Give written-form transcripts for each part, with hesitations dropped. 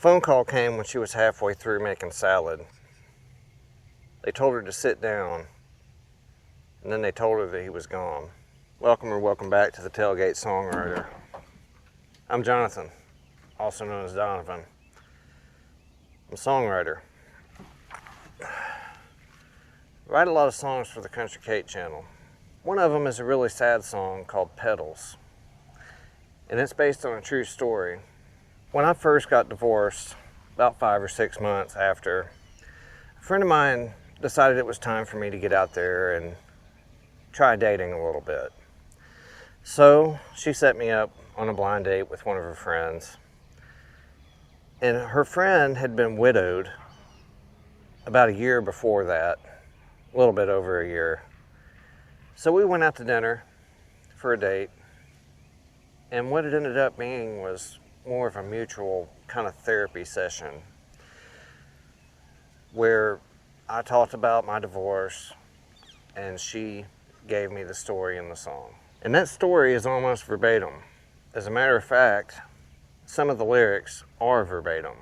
phone call came when she was halfway through making salad. They told her to sit down, and then they told her that he was gone. Welcome or welcome back to the Tailgate Songwriter. I'm Jonathan, also known as Donovan. I'm a songwriter. I write a lot of songs for the Country Kate channel. One of them is a really sad song called Petals, and it's based on a true story. When I first got divorced, about 5 or 6 months after, a friend of mine decided it was time for me to get out there and try dating a little bit. So she set me up on a blind date with one of her friends. And her friend had been widowed about a year before that, a little bit over a year. So we went out to dinner for a date. And what it ended up being was more of a mutual kind of therapy session where I talked about my divorce and she gave me the story in the song. And that story is almost verbatim. As a matter of fact, some of the lyrics are verbatim.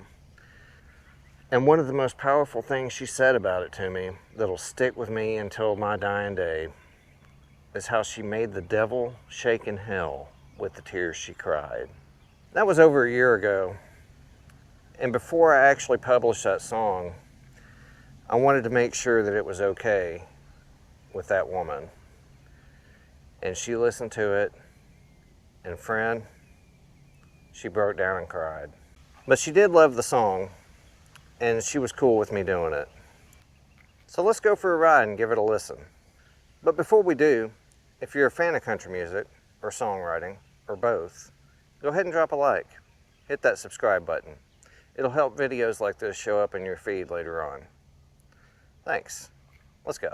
And one of the most powerful things she said about it to me that'll stick with me until my dying day is how she made the devil shake in hell with the tears she cried. That was over a year ago, and before I actually published that song, I wanted to make sure that it was okay with that woman. And she listened to it, and friend, she broke down and cried. But she did love the song, and she was cool with me doing it. So let's go for a ride and give it a listen. But before we do, if you're a fan of country music, or songwriting, or both, go ahead and drop a like. Hit that subscribe button. It'll help videos like this show up in your feed later on. Thanks. Let's go.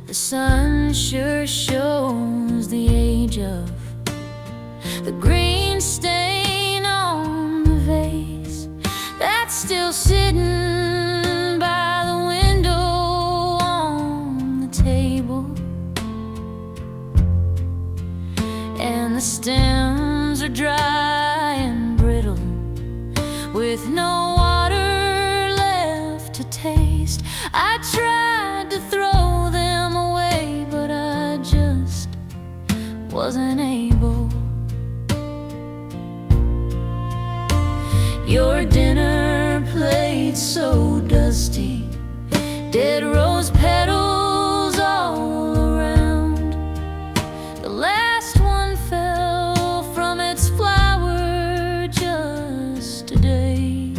The sun sure shows the age of the green stain on the vase that's still sitting by the window on the table, and the stems are dry and brittle with no water left to taste. I tried to throw them away, but I just wasn't able. Your dinner plate so dusty, dead rose petals all around. The last one fell from its flower just today,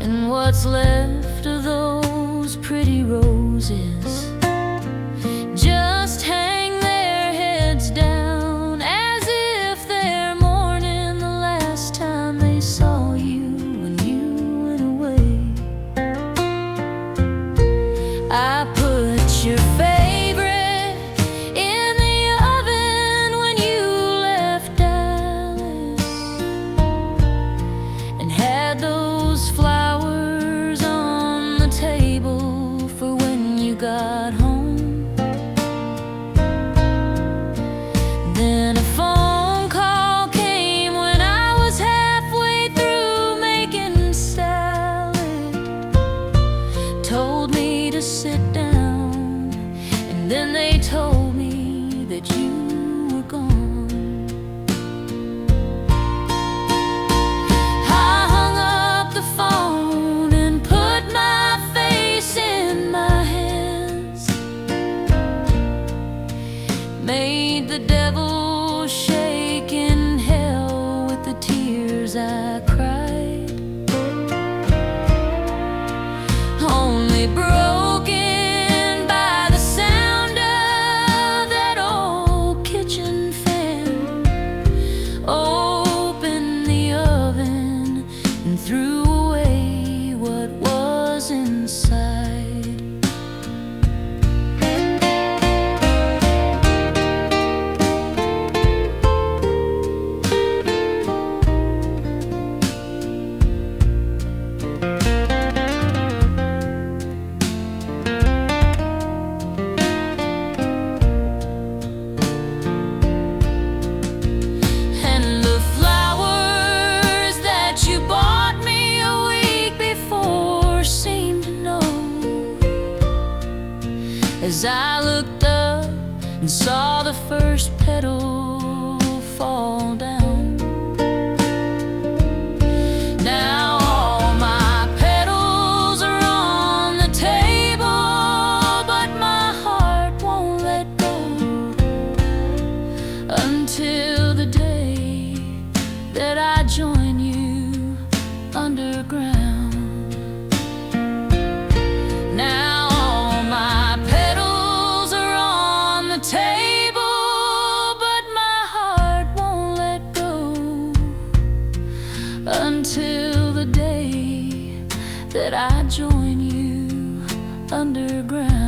and what's left of those pretty roses just hang their heads down as if they're mourning the last time they saw you when you went away. I put your favorite in the oven when you left Dallas, and had those flowers on the table for when you got home. Then a phone call came when I was halfway through making salad, told me to sit down, and then they told me that you were gone. I hung up the phone and put my face in my hands, made the devil shake in hell with the tears I cried, only broken by the sound of as I looked up and saw the first petal fall down. Now all my petals are on the table, but my heart won't let go until the day that I join you underground. Now all my petals are on the table, but my heart won't let go until the day that I join you underground.